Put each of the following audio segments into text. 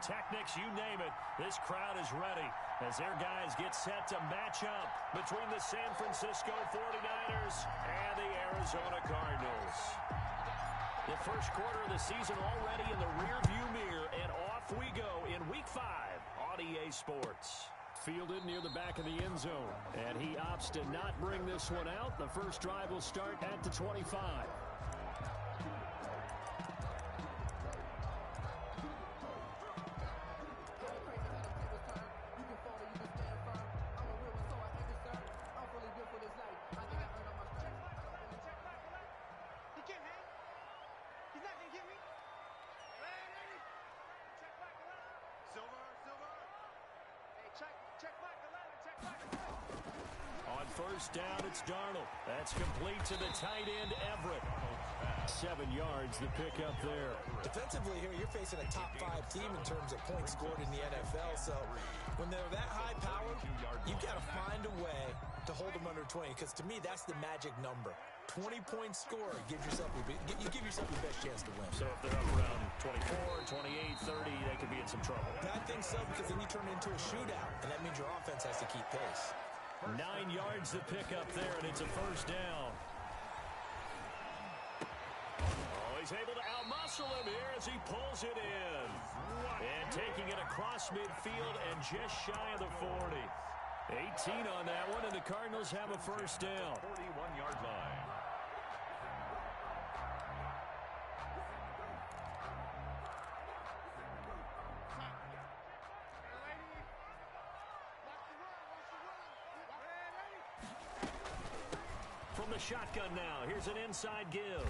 pyrotechnics, you name it. This crowd is ready as their guys get set to match up between the San Francisco 49ers and the Arizona Cardinals. The first quarter of the season already in the rearview mirror, and off we go in Week 5 on EA Sports. Fielded near the back of the end zone, and he opts to not bring this one out. The first drive will start at the 25. On first down, it's Darnold. That's complete to the tight end, Everett. 7 yards, the pickup there. Defensively here, you're facing a top 5 team in terms of points scored in the NFL. So when they're that high powered, you've got to find a way to hold them under 20. Because to me, that's the magic number. 20 points scored, you give yourself your best chance to win. So if they're up around 24, 28, 30, they could be in some trouble. I think so, because then you turn it into a shootout, and that means your offense has to keep pace. 9 yards the pickup there, and it's a first down. Oh, he's able to outmuscle him here as he pulls it in. And taking it across midfield and just shy of the 40. 18 on that one, and the Cardinals have a first down. 41-yard line. From the shotgun now, here's an inside give.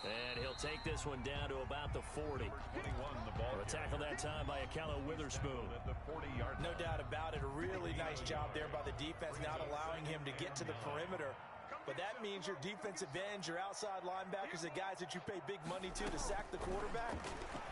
And he'll take this one down to about the 40. 21, the ball. A tackle that time by Ahkello Witherspoon. At the 40-yard line. No doubt about it. A really nice job there by the defense, not allowing him to get to the perimeter. But that means your defensive ends, your outside linebackers, the guys that you pay big money to sack the quarterback,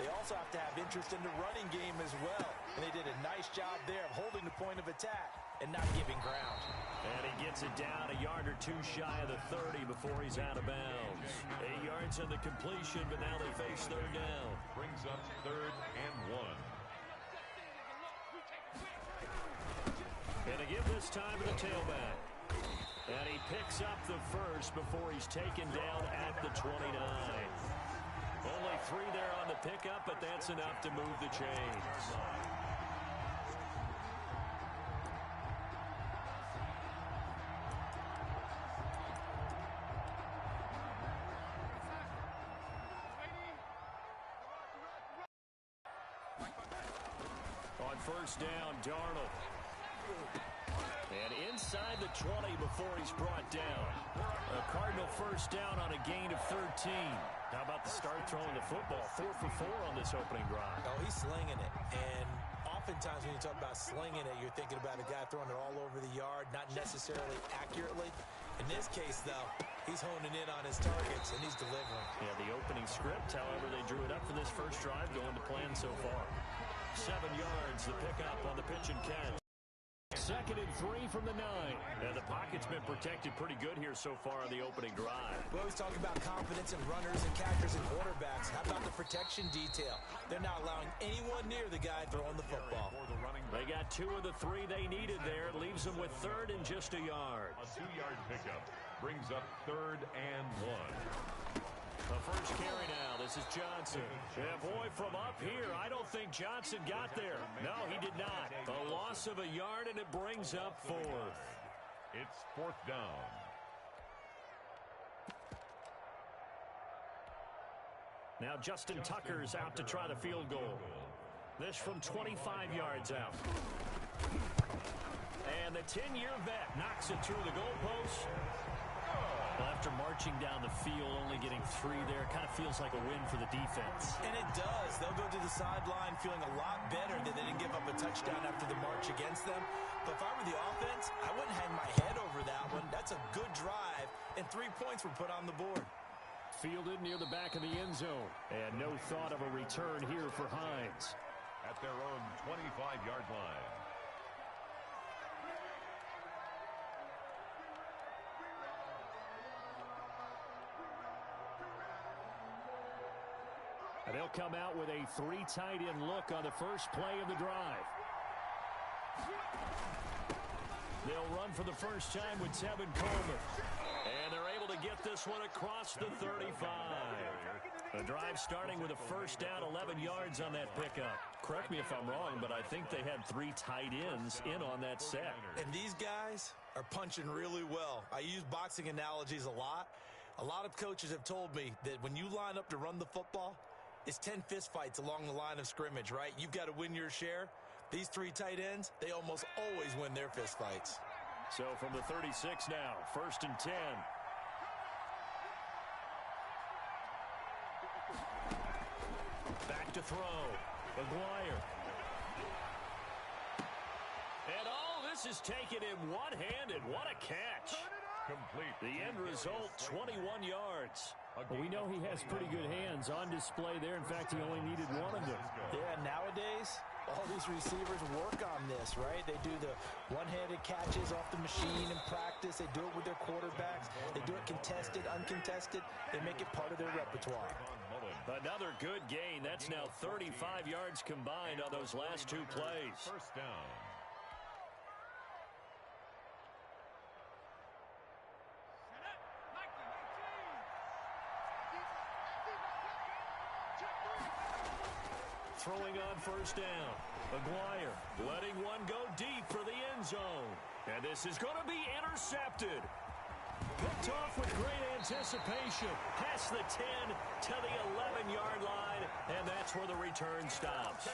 they also have to have interest in the running game as well. And they did a nice job there of holding the point of attack and not giving ground. And he gets it down a yard or two shy of the 30 before he's out of bounds. 8 yards on the completion, but now they face third down. Brings up 3rd and 1. And a give this time to the tailback. And he picks up the first before he's taken down at the 29. Only 3 there on the pickup, but that's enough to move the chains. On first down, Darnold. And inside the 20 before he's brought down. A Cardinal first down on a gain of 13. How about the start throwing the football? 4 for 4 on this opening drive. Oh, he's slinging it. And oftentimes when you talk about slinging it, you're thinking about a guy throwing it all over the yard, not necessarily accurately. In this case, though, he's honing in on his targets, and he's delivering. Yeah, the opening script, however, they drew it up for this first drive, going to plan so far. 7 yards, the pickup on the pitch and catch. 2nd and 3 from the 9. And the pocket's been protected pretty good here so far on the opening drive. We always talk about confidence in runners and catchers and quarterbacks. How about the protection detail? They're not allowing anyone near the guy throwing the football. They got 2 of the 3 they needed there. Leaves them with 3rd and just a yard. A 2-yard pickup brings up 3rd and 1. The first carry now. This is Johnson. Yeah, boy, from up here, I don't think Johnson got there. No, he did not. A loss of a yard, and it brings up 4th. It's 4th down. Now Justin Tucker's out to try the field goal. This from 25 yards out. And the 10-year vet knocks it through the goalpost. Well, after marching down the field, only getting 3 there, kind of feels like a win for the defense. And it does. They'll go to the sideline feeling a lot better that they didn't give up a touchdown after the march against them. But if I were the offense, I wouldn't hang my head over that one. That's a good drive, and 3 points were put on the board. Fielded near the back of the end zone. And no thought of a return here for Hines. At their own 25-yard line. And they'll They'll come out with a 3 tight end look on the first play of the drive. They'll run for the first time with Tevin Coleman. And they're able to get this one across the 35. The drive starting with a first down, 11 yards on that pickup. Correct me if I'm wrong, but I think they had 3 tight ends in on that set. And these guys are punching really well. I use boxing analogies a lot. A lot of coaches have told me that when you line up to run the football, it's 10 fistfights along the line of scrimmage, right? You've got to win your share. These 3 tight ends, they almost always win their fistfights. So from the 36 now, first and 10. Back to throw. McGuire. And this is taken in one-handed. What a catch. Complete. The end result, 21 yards. Well, we know he has pretty good hands on display there. In fact, he only needed one of them. Yeah, nowadays, all these receivers work on this, right? They do the one-handed catches off the machine in practice. They do it with their quarterbacks. They do it contested, uncontested. They make it part of their repertoire. Another good gain. That's now 35 yards combined on those last 2 plays. First down. Throwing on first down. McGuire letting one go deep for the end zone. And this is going to be intercepted. Picked off with great anticipation. Past the 10 to the 11-yard line. And that's where the return stops.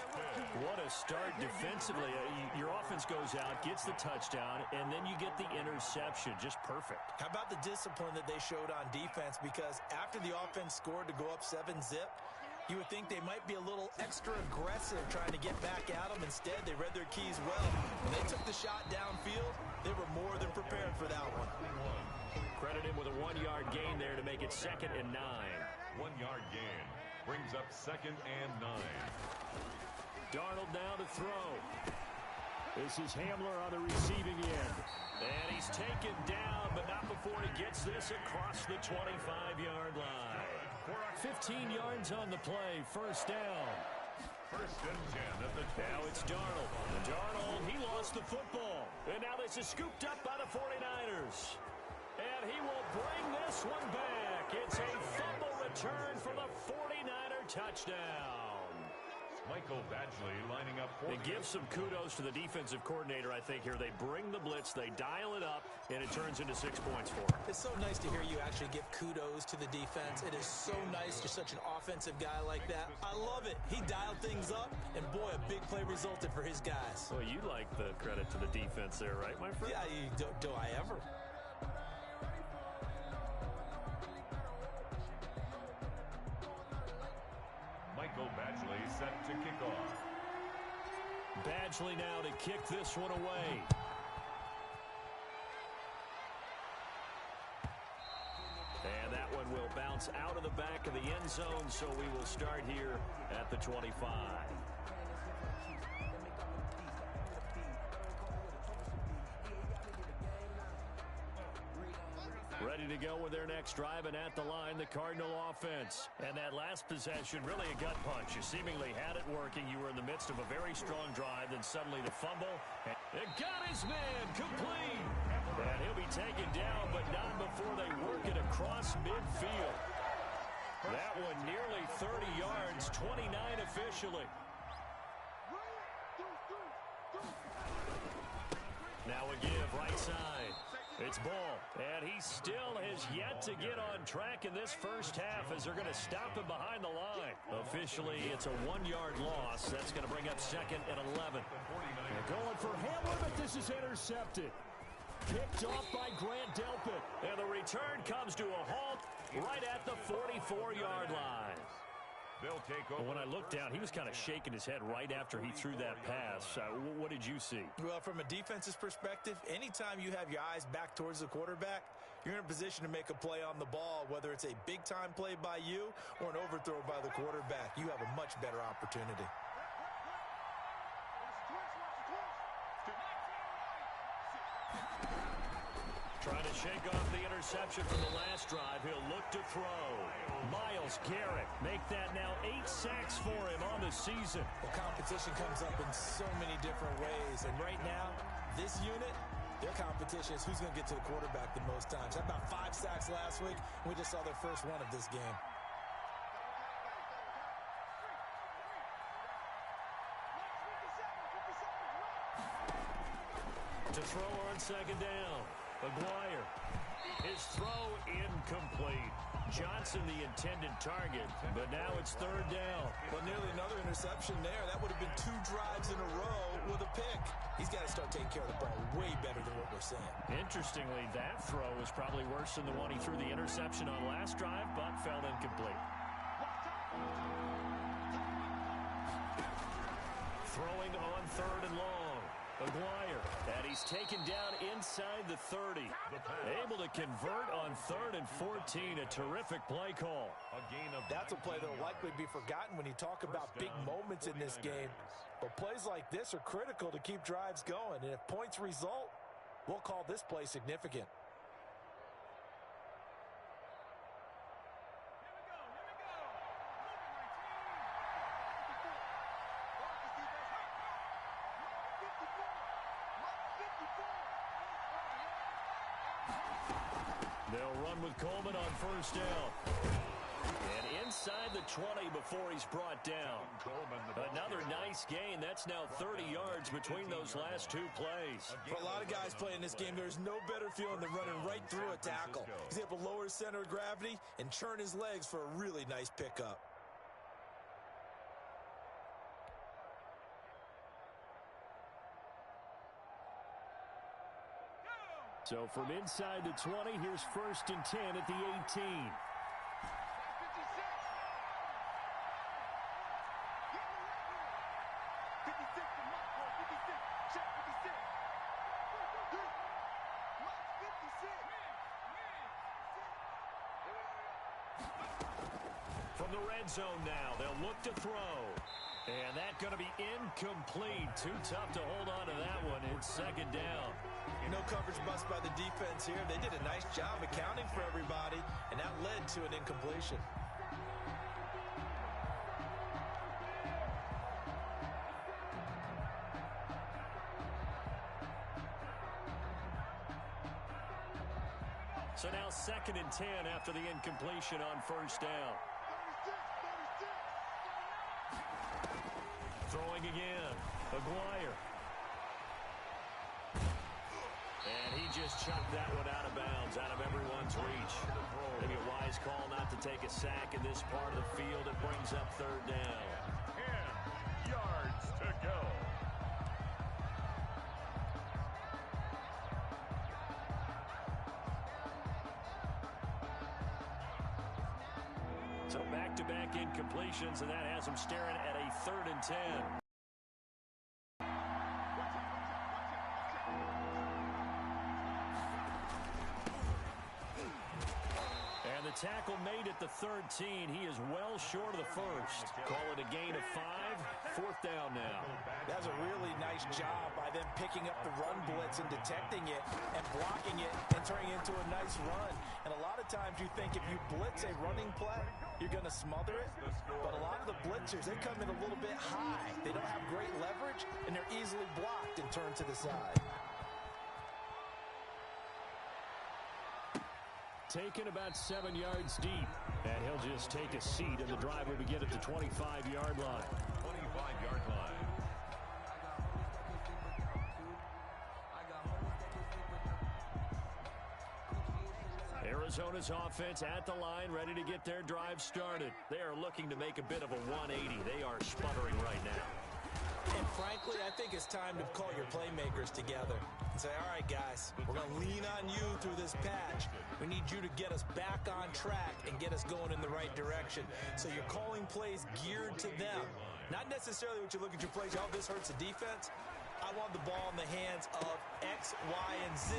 What a start defensively. Your offense goes out, gets the touchdown, and then you get the interception. Just perfect. How about the discipline that they showed on defense? Because after the offense scored to go up 7-zip, you would think they might be a little extra aggressive trying to get back at them. Instead, they read their keys well. When they took the shot downfield, they were more than prepared for that one. Credit him with a 1-yard gain there to make it 2nd and 9. 1-yard gain brings up 2nd and 9. Darnold now to throw. This is Hamler on the receiving end. And he's taken down, but not before he gets this across the 25-yard line. 15 yards on the play, first down. First and 10 at the 20. Now it's Darnold. Darnold, he lost the football. And now this is scooped up by the 49ers. And he will bring this one back. It's a fumble return for the 49er touchdown. Michael Badgley lining up for It gives some kudos to the defensive coordinator, I think, here. They bring the blitz, they dial it up, and it turns into 6 points for them. It's so nice to hear you actually give kudos to the defense. It is so nice you're such an offensive guy like that. I love it. He dialed things up, and boy, a big play resulted for his guys. Well, you like the credit to the defense there, right, my friend? Yeah, do I ever? Michael Badgley set to kick off. Badgley now to kick this one away. And that one will bounce out of the back of the end zone, so we will start here at the 25. Ready to go with their next drive, and at the line, the Cardinal offense. And that last possession, really a gut punch. You seemingly had it working. You were in the midst of a very strong drive, then suddenly the fumble. And got his man complete. And he'll be taken down, but not before they work it across midfield. That one nearly 30 yards, 29 officially. Now a give, right side. It's Ball, and he still has yet to get on track in this first half as they're going to stop him behind the line. Officially, it's a 1-yard loss. That's going to bring up 2nd and 11. They're going for Hamler, but this is intercepted. Picked off by Grant Delpit. And the return comes to a halt right at the 44-yard line. They'll take over. When I looked down, he was kind of shaking his head right after he threw that pass. What did you see? Well, from a defense's perspective, anytime you have your eyes back towards the quarterback, you're in a position to make a play on the ball, whether it's a big-time play by you or an overthrow by the quarterback. You have a much better opportunity. Trying to shake off the interception from the last drive. He'll look to throw. Myles Garrett make that now 8 sacks for him on the season. Well, competition comes up in so many different ways. And right now, this unit, their competition is who's going to get to the quarterback the most times. Had about 5 sacks last week. We just saw their first one of this game. To throw on second down. Maguire. His throw incomplete. Johnson the intended target, but now it's third down. Well, nearly another interception there. That would have been 2 drives in a row with a pick. He's got to start taking care of the ball way better than what we're seeing. Interestingly, that throw was probably worse than the one he threw the interception on last drive, but fell incomplete. Throwing on third and long. Maguire, and he's taken down inside the 30. Able to convert on third and 14. A terrific play call. That's a play that will likely be forgotten when you talk about big moments in this game. But plays like this are critical to keep drives going. And if points result, we'll call this play significant. They'll run with Coleman on first down. And inside the 20 before he's brought down. Another nice gain. That's now 30 yards between those last 2 plays. For a lot of guys playing this game, there's no better feeling than running right through a tackle. He's able to lower his center of gravity and churn his legs for a really nice pickup. So from inside the 20, here's first and 10 at the 18. From the red zone now, they'll look to throw. And that's going to be incomplete. Too tough to hold on to that one. It's second down. No coverage bust by the defense here. They did a nice job accounting for everybody, and that led to an incompletion. So now second and 10 after the incompletion on first down. Throwing again. Maguire. And he just chucked that one out of bounds, out of everyone's reach. Maybe a wise call not to take a sack in this part of the field. It brings up third down. 10 yards to go. So back-to-back incompletions, and that has him staring at a third and 10. Tackle made at the 13. He is well short of the first. Call it a gain of 5. Fourth down now. That's a really nice job by them picking up the run blitz and detecting it and blocking it and turning it into a nice run. And a lot of times you think if you blitz a running play, you're going to smother it. But a lot of the blitzers, they come in a little bit high. They don't have great leverage, and they're easily blocked and turned to the side. Taken about 7 yards deep. And he'll just take a seat, and the drive will begin at the 25-yard line. 25-yard line. Arizona's offense at the line, ready to get their drive started. They are looking to make a bit of a 180. They are sputtering right now. And frankly, I think it's time to call your playmakers together and say, all right, guys, we're going to lean on you through this patch. We need you to get us back on track and get us going in the right direction. So you're calling plays geared to them. Not necessarily what you look at your plays, oh, this hurts the defense. I want the ball in the hands of X, Y, and Z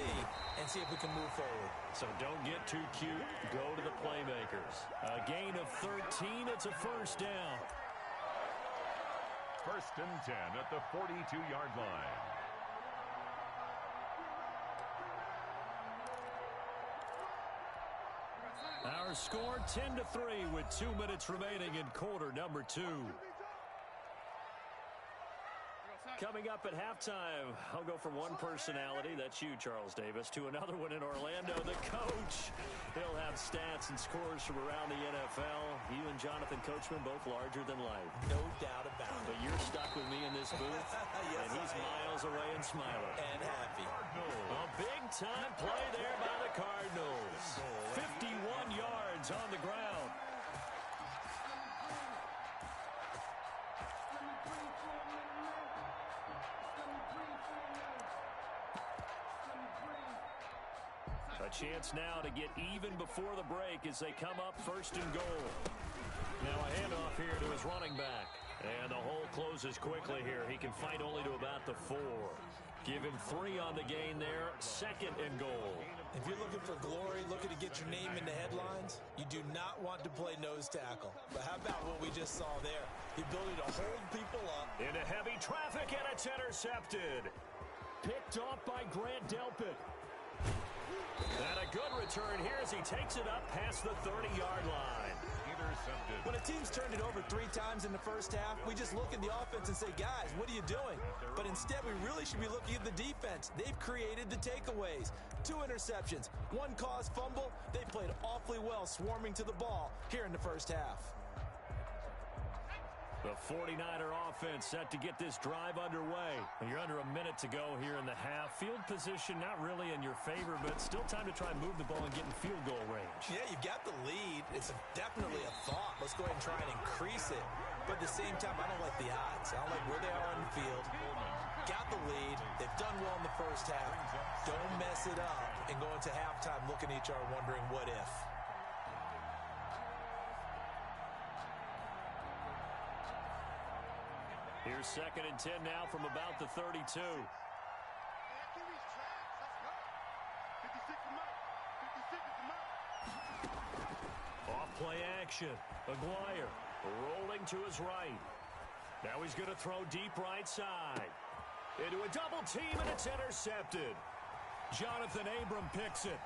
and see if we can move forward. So don't get too cute. Go to the playmakers. A gain of 13. It's a first down. First and 10 at the 42-yard line. score 10-3 with 2 minutes remaining in quarter number 2. Coming up at halftime, I'll go from one personality, that's you, Charles Davis, to another one in Orlando, the coach. He'll have stats and scores from around the NFL. You and Jonathan Coachman both larger than life. No doubt about it. But you're stuck with me in this booth, yes, and he's miles away and smiling. And happy. A big-time play there by the Cardinals. 51 yards on the ground. A chance now to get even before the break as they come up first and goal. Now a handoff here to his running back. And the hole closes quickly here. He can fight only to about the 4. Give him 3 on the gain there. Second and goal. If you're looking for glory, looking to get your name in the headlines, you do not want to play nose tackle. But how about what we just saw there? The ability to hold people up. Into heavy traffic, and it's intercepted. Picked off by Grant Delpit. And a good return here as he takes it up past the 30-yard line. Intercepted. When a team's turned it over 3 times in the first half, we just look at the offense and say, guys, what are you doing? But instead, we really should be looking at the defense. They've created the takeaways. 2 interceptions, 1 caused fumble. They played awfully well swarming to the ball here in the first half. The 49er offense set to get this drive underway. You're under a minute to go here in the half. Field position not really in your favor, but still time to try and move the ball and get in field goal range. Yeah, you've got the lead. It's definitely a thought. Let's go ahead and try and increase it. But at the same time, I don't like the odds. I don't like where they are on the field. Got the lead. They've done well in the first half. Don't mess it up and go into halftime looking at each other wondering what if. Here's second and 10 now from about the 32. Off play action. Aguirre rolling to his right. Now he's going to throw deep right side. Into a double team, and it's intercepted. Jonathan Abram picks it.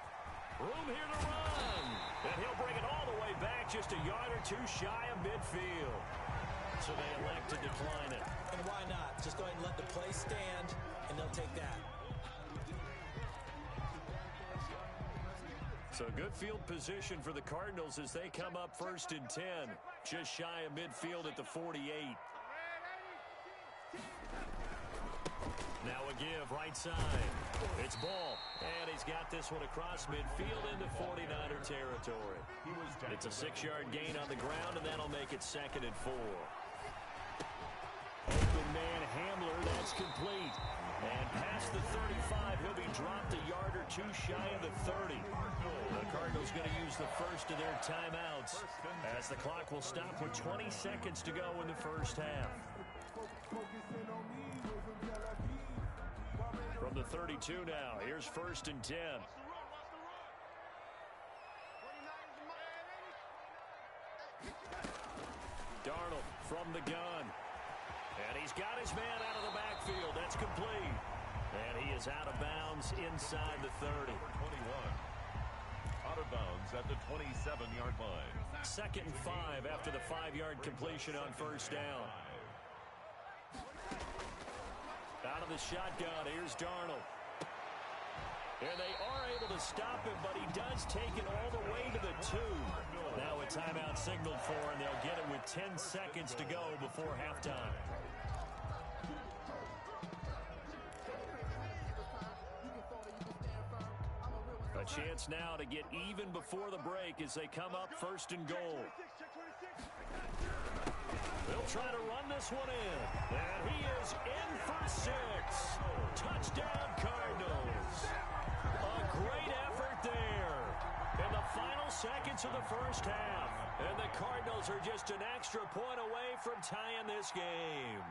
Room here to run. And he'll bring it all the way back, just a yard or 2 shy of midfield. So they elect to decline it. And why not? Just go ahead and let the play stand, and they'll take that. So good field position for the Cardinals as they come up first and 10. Just shy of midfield at the 48. Now a give, right side. It's Ball, and he's got this one across midfield into 49er territory. It's a 6-yard gain on the ground, and that'll make it second and 4. Open man Hamler, that's complete. And past the 35, he'll be dropped a yard or 2 shy of the 30. The Cardinals going to use the first of their timeouts as the clock will stop with 20 seconds to go in the first half. From the 32 now, here's first and 10. Darnold from the gun. And he's got his man out of the backfield. That's complete. And he is out of bounds inside the 30. 21. Out of bounds at the 27-yard line. Second and 5 after the 5-yard completion on first down. Out of the shotgun, here's Darnold. And they are able to stop him, but he does take it all the way to the 2. Now a timeout signaled for, and they'll get it with 10 seconds to go before halftime. A chance now to get even before the break as they come up first and goal. They'll try to run this one in. And he is in for 6. Touchdown, Cardinals. A great effort there in the final seconds of the first half. And the Cardinals are just an extra point away from tying this game.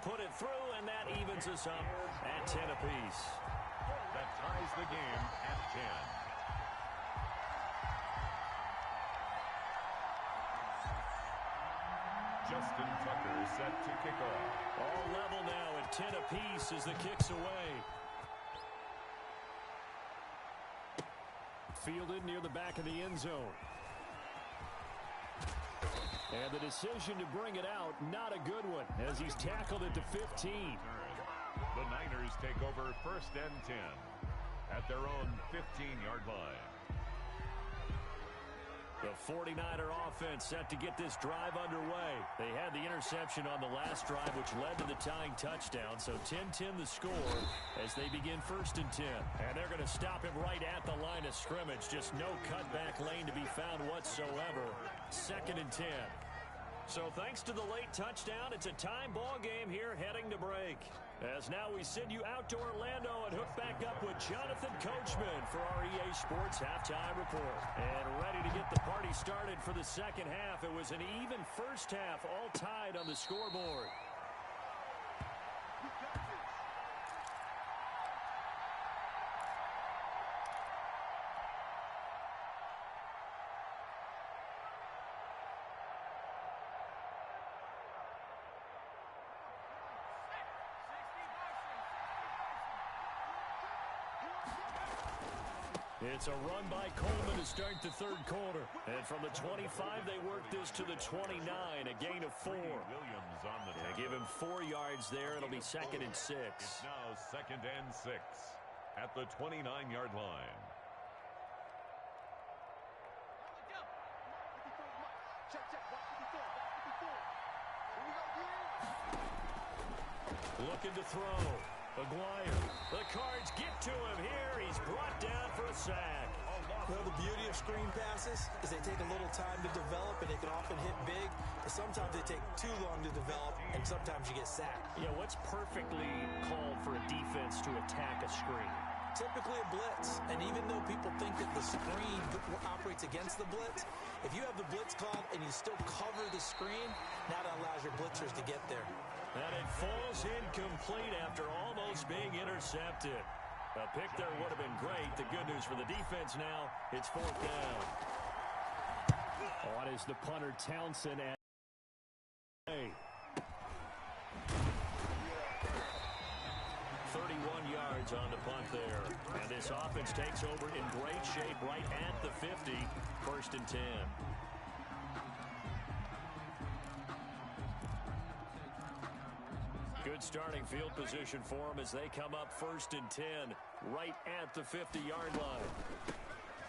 Put it through, and that evens us up at 10 apiece. That ties the game at 10. Justin Tucker set to kick off. All level now at 10 apiece as the kick's away. Fielded near the back of the end zone. And the decision to bring it out, not a good one, as he's tackled at the 15. The Niners take over 1st and 10 at their own 15-yard line. The 49er offense set to get this drive underway. They had the interception on the last drive, which led to the tying touchdown. So 10-10 the score as they begin 1st and 10. And they're going to stop him right at the line of scrimmage. Just no cutback lane to be found whatsoever. 2nd and 10. So thanks to the late touchdown, it's a time ball game here heading to break. As now we send you out to Orlando and hook back up with Jonathan Coachman for our EA Sports Halftime Report. And ready to get the party started for the second half. It was an even first half, all tied on the scoreboard. It's a run by Coleman to start the third quarter. And from the 25, they work this to the 29, a gain of 4. Williams on the Give him 4 yards there. It'll be 2nd and 6. It's now 2nd and 6 at the 29-yard line. Looking to throw. Maguire. The Cards get to him here. He's brought down for a sack. Well, the beauty of screen passes is they take a little time to develop, and they can often hit big. But sometimes they take too long to develop, and sometimes you get sacked. Yeah, what's perfectly called for a defense to attack a screen? Typically a blitz, and even though people think that the screen operates against the blitz, if you have the blitz called and you still cover the screen, now that allows your blitzers to get there. And it falls incomplete after almost being intercepted. A pick there would have been great. The good news for the defense now, it's 4th down. On is the punter Townsend at 31 yards on the punt there. And this offense takes over in great shape right at the 50. 1st and 10. Good starting field position for them as they come up 1st and 10 right at the 50-yard line.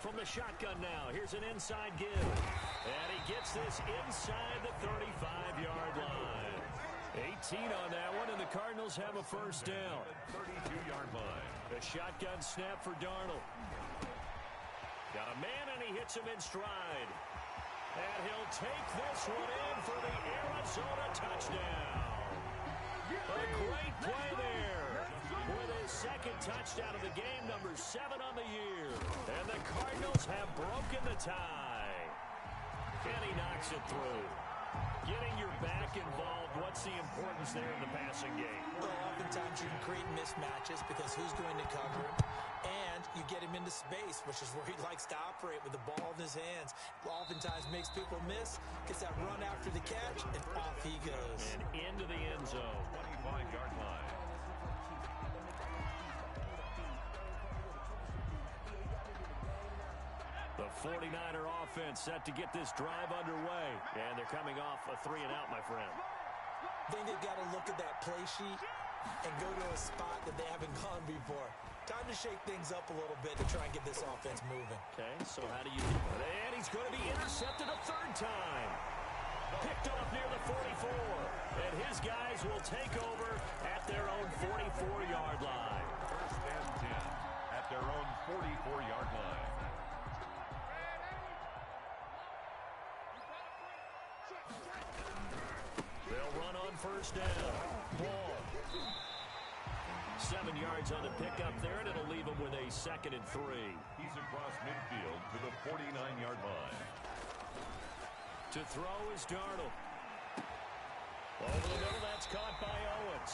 From the shotgun now, here's an inside give. And he gets this inside the 35-yard line. 18 on that one, and the Cardinals have a 1st down. 32-yard line. A shotgun snap for Darnold. Got a man, and he hits him in stride. And he'll take this one in for the Arizona touchdown. A great play there with his 2nd touchdown of the game, number 7 on the year. And the Cardinals have broken the tie. And he knocks it through. Getting your back involved, what's the importance there in the passing game? Well, oftentimes you can create mismatches because who's going to cover him? And you get him into space, which is where he likes to operate with the ball in his hands. Oftentimes makes people miss, gets that run after the catch, and off he goes. And into the end zone. 25-yard line. The 49er offense set to get this drive underway. And they're coming off a 3-and-out, my friend. I think they've got to look at that play sheet and go to a spot that they haven't gone before. Time to shake things up a little bit to try and get this offense moving. Okay, so how do you do it? And he's going to be intercepted a 3rd time. Picked off near the 44. And his guys will take over at their own 44-yard line. 1st and 10 at their own 44-yard line. They'll run on 1st down. Ball. 7 yards on the pickup there, and it'll leave him with a 2nd and 3. He's across midfield to the 49-yard line. To throw is Darnold. Over the middle, that's caught by Owens.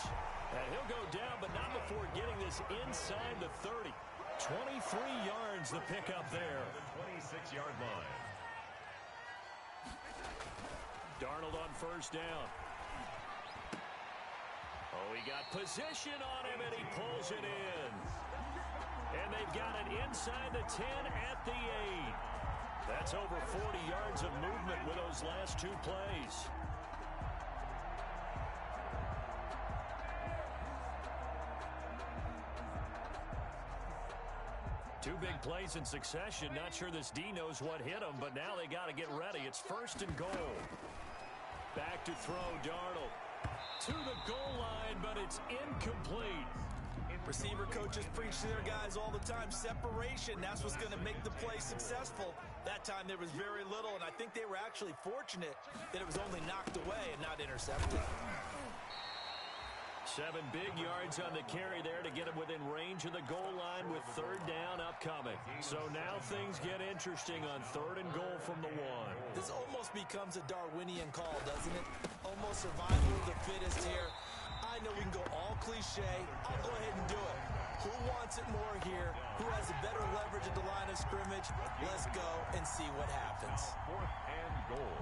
And he'll go down, but not before getting this inside the 30. 23 yards the pickup there. The 26-yard line. Darnold on first down. Oh, he got position on him, and he pulls it in. And they've got it inside the 10 at the 8. That's over 40 yards of movement with those last two plays. Two big plays in succession. Not sure this D knows what hit him, but now they got to get ready. It's first and goal. Back to throw, Darnold. To the goal line, but it's incomplete. Receiver coaches preach to their guys all the time. Separation, that's what's going to make the play successful. That time there was very little, and I think they were actually fortunate that it was only knocked away and not intercepted. 7 big yards on the carry there to get him within range of the goal line with third down upcoming. So now things get interesting on third and goal from the 1. This almost becomes a Darwinian call, doesn't it? Almost survival of the fittest here. I know we can go all cliche. I'll go ahead and do it. Who wants it more here? Who has a better leverage at the line of scrimmage? Let's go and see what happens. Fourth and goal.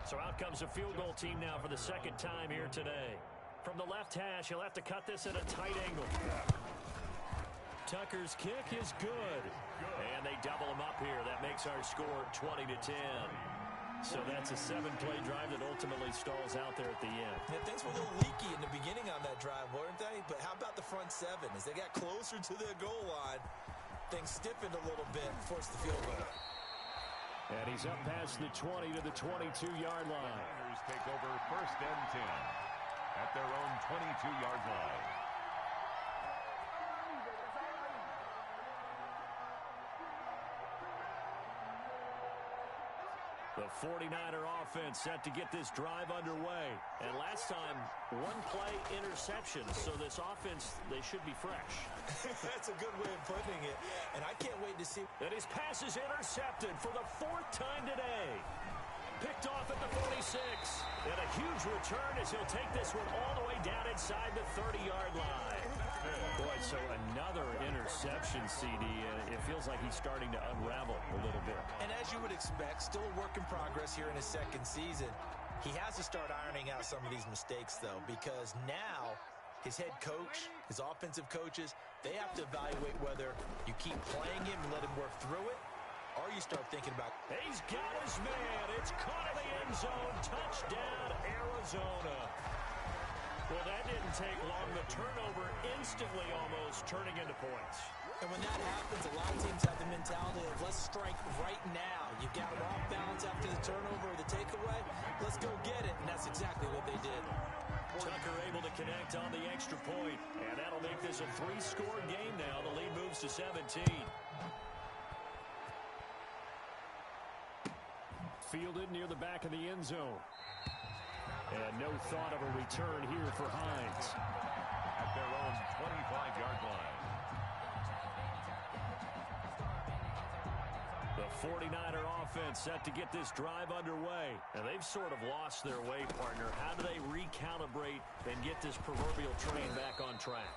So out comes a field goal team now for the second time here today. From the left hash, he'll have to cut this at a tight angle. Tucker's kick is good. And they double him up here. That makes our score 20-10. So that's a 7-play drive that ultimately stalls out there at the end. Yeah, things were a little leaky in the beginning on that drive, weren't they? But how about the front 7? As they got closer to their goal line, things stiffened a little bit, forced the field goal. And he's up past the 20 to the 22-yard line. Niners take over first and 10 at their own 22-yard line. The 49er offense set to get this drive underway. And last time, 1-play interception. So this offense, they should be fresh. That's a good way of putting it. And I can't wait to see. And his pass is intercepted for the 4th time today. Picked off at the 46. And a huge return as he'll take this one all the way down inside the 30-yard line. Boy, so another interception, CD. It feels like he's starting to unravel a little bit. And as you would expect, still a work in progress here in his second season. He has to start ironing out some of these mistakes, though, because now his head coach, his offensive coaches, they have to evaluate whether you keep playing him and let him work through it, or you start thinking about... He's got his man. It's caught in the end zone. Touchdown, Arizona. Well, that didn't take long. The turnover instantly almost turning into points. And when that happens, a lot of teams have the mentality of let's strike right now. You've got them off balance after the turnover or the takeaway. Let's go get it. And that's exactly what they did. Tucker able to connect on the extra point. And that'll make this a 3-score game now. The lead moves to 17. Fielded near the back of the end zone. And no thought of a return here for Hines. At their own 25-yard line. The 49er offense set to get this drive underway. And they've sort of lost their way, partner. How do they recalibrate and get this proverbial train back on track?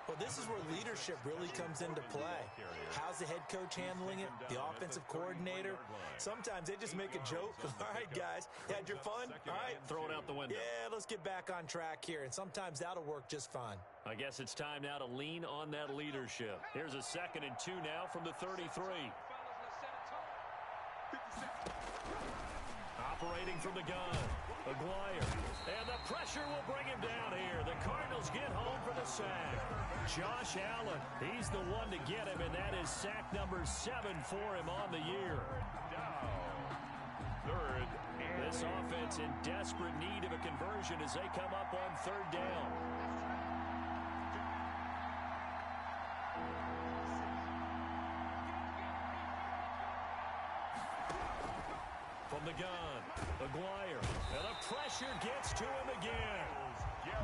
Well, this is where leadership really comes into play. How's the head coach handling it? The offensive coordinator? Sometimes they just make a joke. All right, guys, you had your fun? All right. Throw it out the window. Yeah, let's get back on track here. And sometimes that'll work just fine. I guess it's time now to lean on that leadership. Here's a 2nd and 2 now from the 33. Operating from the gun, Aguirre. And the pressure will bring him down here. The Cardinals get home for the sack. Josh Allen, he's the one to get him, and that is sack number 7 for him on the year. Third. This offense in desperate need of a conversion as they come up on 3rd down. From the gun, Aguirre, and the pressure gets to him again.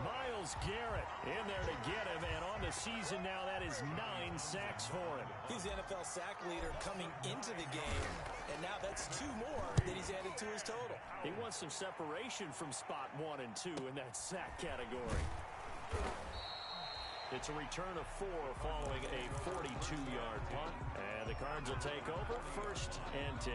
Myles Garrett in there to get him, and on the season now, that is 9 sacks for him. He's the NFL sack leader coming into the game, and now that's 2 more that he's added to his total. He wants some separation from spot 1 and 2 in that sack category. It's a return of 4 following a 42-yard punt. And the Cards will take over 1st and 10.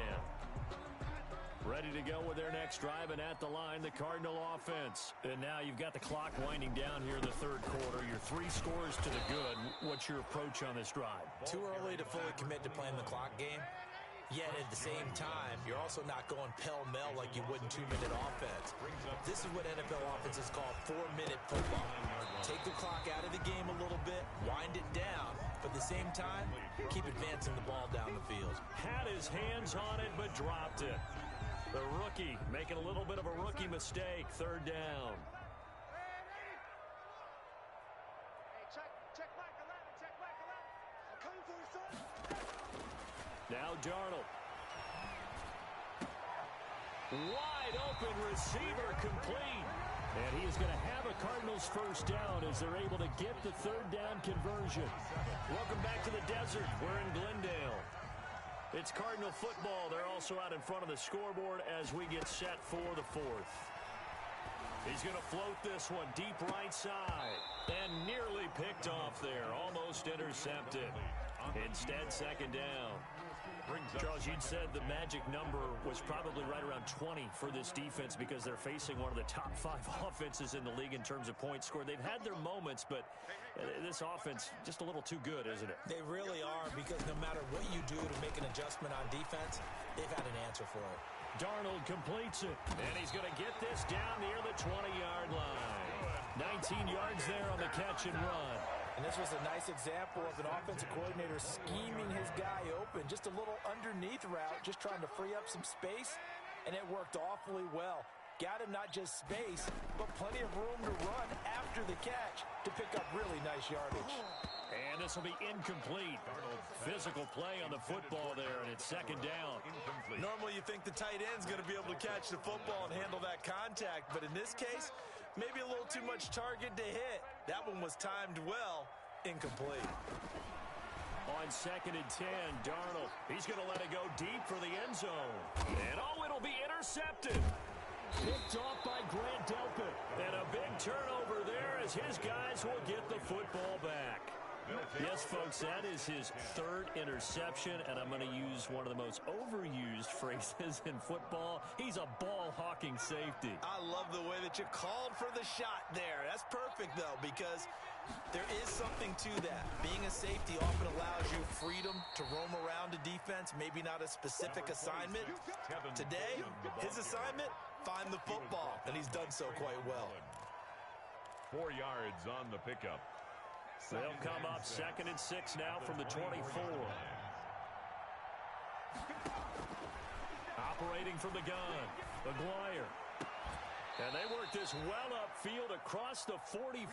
Ready to go with their next drive, and at the line, the Cardinal offense. And now you've got the clock winding down here in the third quarter. You're 3 scores to the good. What's your approach on this drive? Too early to fully commit to playing the clock game. Yet at the same time, you're also not going pell-mell like you would in 2-minute offense. This is what NFL offenses call 4-minute football. Take the clock out of the game a little bit, wind it down, but at the same time, keep advancing the ball down the field. Had his hands on it, but dropped it. The rookie making a little bit of a rookie mistake. 3rd down. Now Darnold. Wide open receiver complete. And he is going to have a Cardinals 1st down as they're able to get the 3rd down conversion. Welcome back to the desert. We're in Glendale. It's Cardinal football. They're also out in front of the scoreboard as we get set for the 4th. He's going to float this one deep right side. And nearly picked off there. Almost intercepted. Instead, 2nd down. Charles, you'd said the magic number was probably right around 20 for this defense because they're facing one of the top 5 offenses in the league in terms of points scored. They've had their moments, but this offense just a little too good, isn't it? They really are, because no matter what you do to make an adjustment on defense, they've had an answer for it. Darnold completes it, and he's going to get this down near the 20-yard line. 19 yards there on the catch and run. And this was a nice example of an offensive coordinator scheming his guy open. Just a little underneath route, just trying to free up some space, and it worked awfully well. Got him not just space, but plenty of room to run after the catch to pick up really nice yardage. And this will be incomplete. Physical play on the football there, and it's 2nd down. Normally you think the tight end's going to be able to catch the football and handle that contact, but in this case, maybe a little too much target to hit. That one was timed well, incomplete. On 2nd and 10, Darnold. He's going to let it go deep for the end zone. And it'll be intercepted. Picked off by Grant Delpit. And a big turnover there as his guys will get the football back. Yes, folks, that is his 3rd interception, and I'm going to use one of the most overused phrases in football. He's a ball-hawking safety. I love the way that you called for the shot there. That's perfect, though, because there is something to that. Being a safety often allows you freedom to roam around a defense, maybe not a specific assignment. Today, his assignment, find the football, and he's done so quite well. 4 yards on the pickup. They'll come up 2nd and 6 now from the 24. Operating from the gun, McGuire. And they work this well upfield across the 45.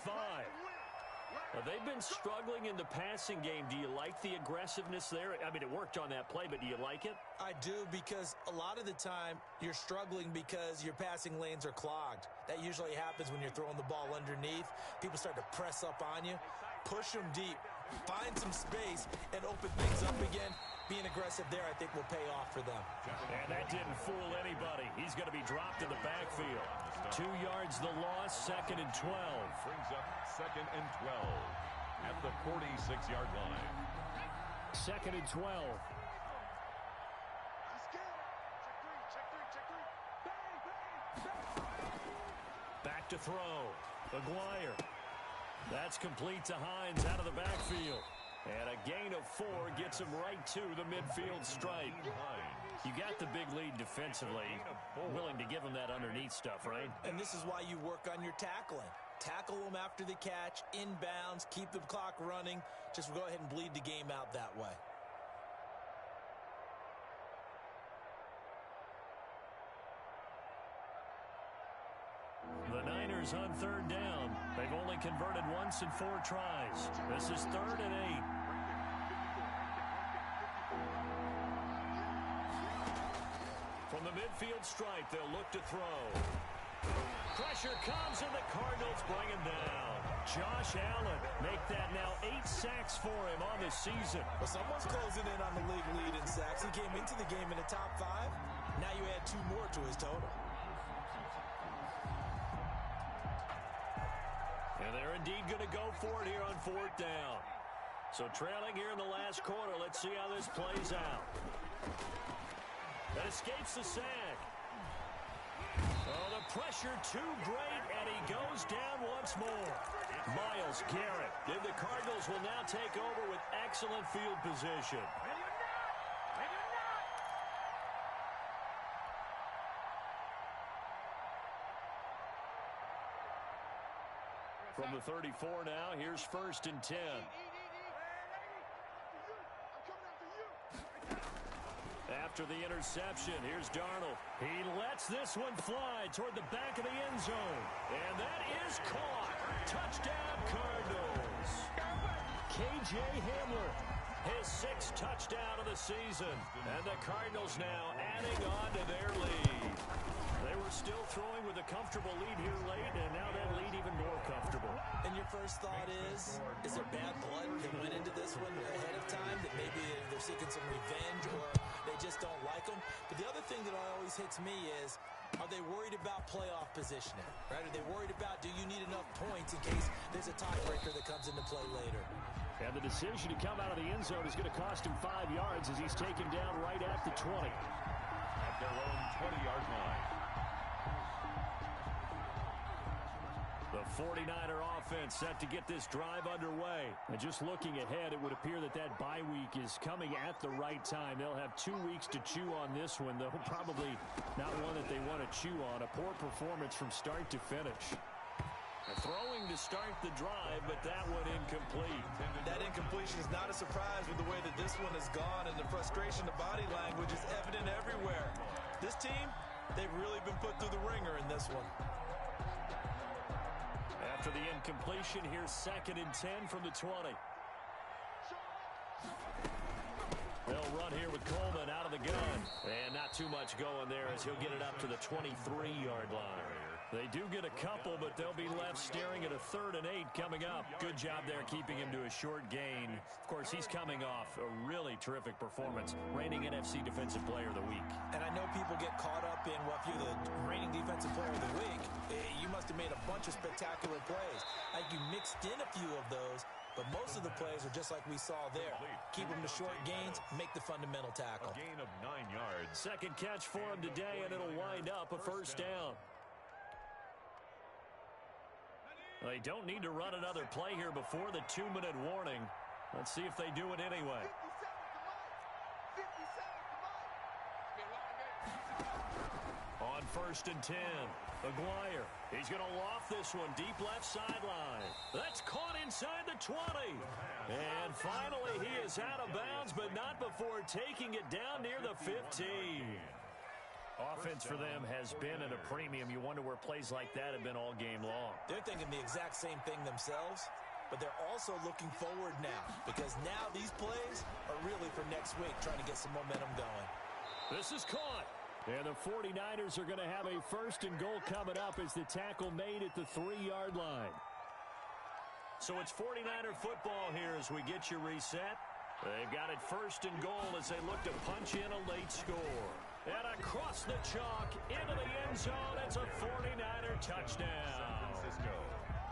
Now, they've been struggling in the passing game. Do you like the aggressiveness there? I mean, it worked on that play, but do you like it? I do, because a lot of the time you're struggling because your passing lanes are clogged. That usually happens when you're throwing the ball underneath. People start to press up on you. Push them deep. Find some space and open things up again. Being aggressive there, I think, will pay off for them. And that didn't fool anybody. He's going to be dropped in the backfield. 2 yards the loss, 2nd and 12. Brings up 2nd and 12 at the 46-yard line. 2nd and 12. Back to throw. McGuire. That's complete to Hines out of the backfield. And a gain of 4 gets him right to the midfield stripe. You got the big lead defensively. Willing to give him that underneath stuff, right? And this is why you work on your tackling. Tackle them after the catch, inbounds, keep the clock running. Just go ahead and bleed the game out that way. The Niners on 3rd down. They've only converted once in 4 tries. This is 3rd and 8. From the midfield stripe, they'll look to throw. Pressure comes, and the Cardinals bring him down. Josh Allen make that now 8 sacks for him on this season. Well, someone's closing in on the league lead in sacks. He came into the game in the top 5. Now you add 2 more to his total. And they're in indeed going to go for it here on 4th down. So trailing here in the last quarter. Let's see how this plays out. That escapes the sack. Oh, the pressure too great, and he goes down once more. Myles Garrett. And the Cardinals will now take over with excellent field position. From the 34 now, here's 1st and 10. After the interception, here's Darnold. He lets this one fly toward the back of the end zone. And that is caught. Touchdown, Cardinals. K.J. Hamler, his 6th touchdown of the season. And the Cardinals now adding on to their lead. They were still throwing with a comfortable lead here late, and now that lead even more comfortable. And your first thought is there bad blood that went into this one ahead of time, that maybe they're seeking some revenge or they just don't like them? But the other thing that always hits me is, are they worried about playoff positioning? Right? Are they worried about, do you need enough points in case there's a tiebreaker that comes into play later? And the decision to come out of the end zone is going to cost him 5 yards as he's taken down right at the 20. At their own 20-yard line. The 49er offense set to get this drive underway. And just looking ahead, it would appear that that bye week is coming at the right time. They'll have 2 weeks to chew on this one, though probably not one that they want to chew on. A poor performance from start to finish. Throwing to start the drive, but that one incomplete. That incompletion is not a surprise with the way that this one has gone, and the frustration, the body language is evident everywhere. This team, they've really been put through the ringer in this one. After the incompletion, here's 2nd and 10 from the 20. They'll run here with Coleman out of the gun. And not too much going there as he'll get it up to the 23-yard line. They do get a couple, but they'll be left staring at a 3rd and 8 coming up. Good job there keeping him to a short gain. Of course, he's coming off a really terrific performance, reigning NFC Defensive Player of the Week. And I know people get caught up in, well, if you're the reigning Defensive Player of the Week, you must have made a bunch of spectacular plays. I think you mixed in a few of those, but most of the plays are just like we saw there. Keep them to short gains, make the fundamental tackle. A gain of 9 yards. 2nd catch for him today, and it'll wind up a 1st down. They don't need to run another play here before the 2-minute warning. Let's see if they do it anyway. On 1st and 10, Maguire. He's going to loft this one deep left sideline. That's caught inside the 20. And finally, he is out of bounds, but not before taking it down near the 15. Offense for them has been at a premium. You wonder where plays like that have been all game long. They're thinking the exact same thing themselves, but they're also looking forward now, because now these plays are really for next week, trying to get some momentum going. This is caught. And the 49ers are going to have a 1st and goal coming up as the tackle made at the 3-yard line. So it's 49er football here as we get you reset. They've got it 1st and goal as they look to punch in a late score. And across the chalk, into the end zone, it's a 49er touchdown.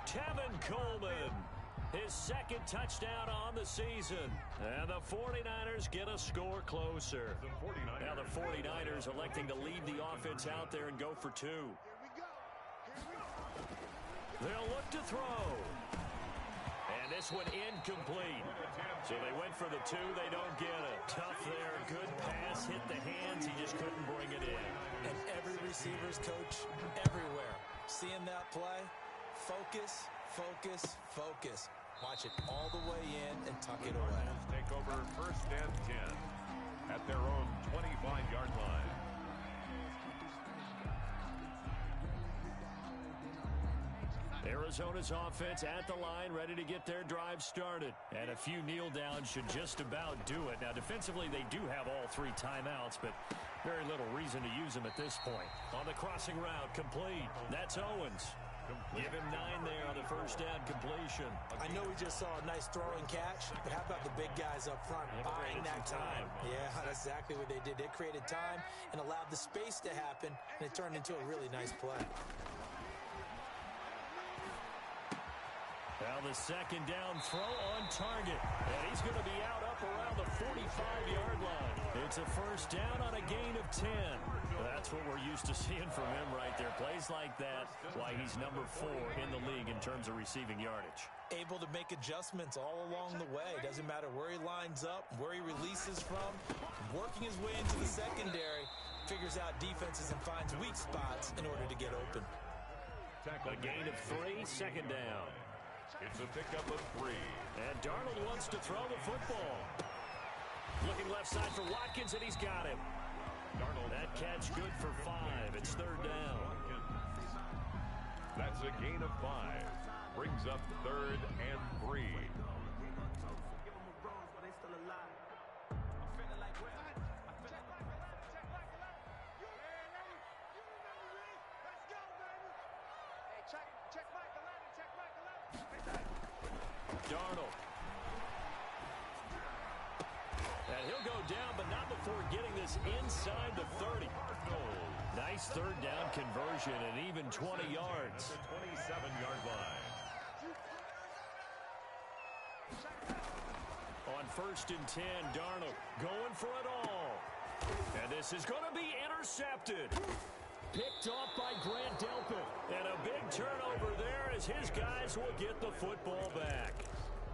Tevin Coleman, his 2nd touchdown on the season. And the 49ers get a score closer. Now the 49ers electing to leave the offense out there and go for 2. They'll look to throw. And this one incomplete. So they went for the 2. They don't get it. Tough there. Good pass. Hit the hands. He just couldn't bring it in. And every receiver's coach everywhere, seeing that play, focus, focus, focus. Watch it all the way in and tuck it away. Take over 1st and 10 at their own 25-yard line. Arizona's offense at the line, ready to get their drive started. And a few kneel downs should just about do it. Now, defensively, they do have all 3 timeouts, but very little reason to use them at this point. On the crossing route, complete. That's Owens. Give him 9 there on the 1st down completion. I know we just saw a nice throw and catch, but how about the big guys up front buying that time? Yeah, that's exactly what they did. They created time and allowed the space to happen, and it turned into a really nice play. Now the second down throw on target. And he's going to be out up around the 45-yard line. It's a first down on a gain of 10. That's what we're used to seeing from him right there. Plays like that, why he's number 4 in the league in terms of receiving yardage. Able to make adjustments all along the way. Doesn't matter where he lines up, where he releases from. Working his way into the secondary, figures out defenses and finds weak spots in order to get open. A gain of 3, second down. It's a pickup of 3. And Darnold wants to throw the football. Looking left side for Watkins, and he's got him. Darnold. That catch good for 5. It's third down. That's a gain of 5. Brings up 3rd and 3. Darnold. And he'll go down, but not before getting this inside the 30. Nice third down conversion and even 20 yards. 27-yard line. On 1st and 10, Darnold going for it all. And this is going to be intercepted. Picked off by Grant Delpit. And a big turnover there as his guys will get the football back.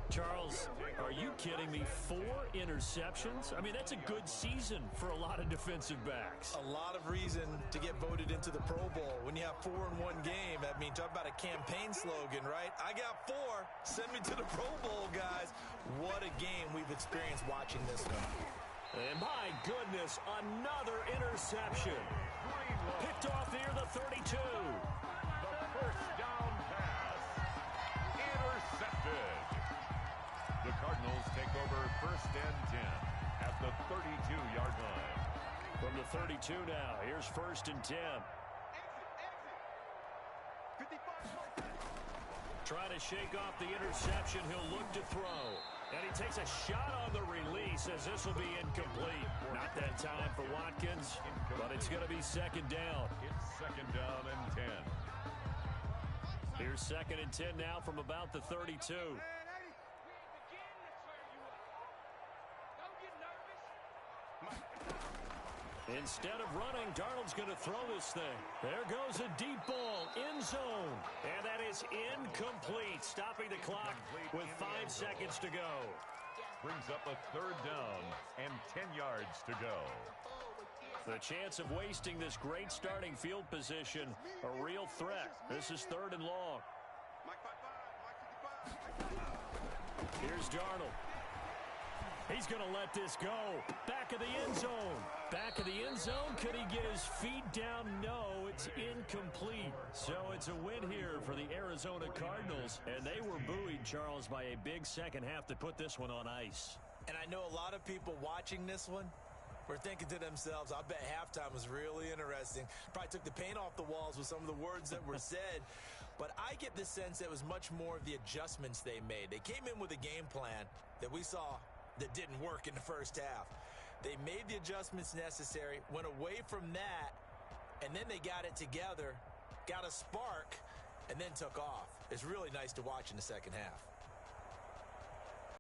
Charles, are you kidding me? 4 interceptions? I mean, that's a good season for a lot of defensive backs. A lot of reason to get voted into the Pro Bowl. When you have 4 in one game, I mean, talk about a campaign slogan, right? I got 4. Send me to the Pro Bowl, guys. What a game we've experienced watching this one. And my goodness, another interception. Picked off near the 32. The first down pass. Intercepted. The Cardinals take over 1st and 10 at the 32-yard line. From the 32 now, here's 1st and 10. Trying to shake off the interception, he'll look to throw. And he takes a shot on the release as this will be incomplete. Not that time for Watkins, but it's going to be second down. It's 2nd down and 10. Here's 2nd and 10 now from about the 32. Instead of running, Darnold's going to throw this thing. There goes a deep ball, end zone. And that is incomplete, stopping the clock with 5 seconds to go. Brings up a 3rd down and 10 yards to go. The chance of wasting this great starting field position, a real threat. This is 3rd and long. Here's Darnold. He's going to let this go. Back of the end zone. Back of the end zone. Could he get his feet down? No, it's incomplete. So it's a win here for the Arizona Cardinals. And they were buoyed, Charles, by a big second half that put this one on ice. And I know a lot of people watching this one were thinking to themselves, I bet halftime was really interesting. Probably took the paint off the walls with some of the words that were said. But I get the sense that it was much more of the adjustments they made. They came in with a game plan that we saw that didn't work in the first half. They made the adjustments necessary, went away from that, and then they got it together, got a spark, and then took off. It's really nice to watch in the second half.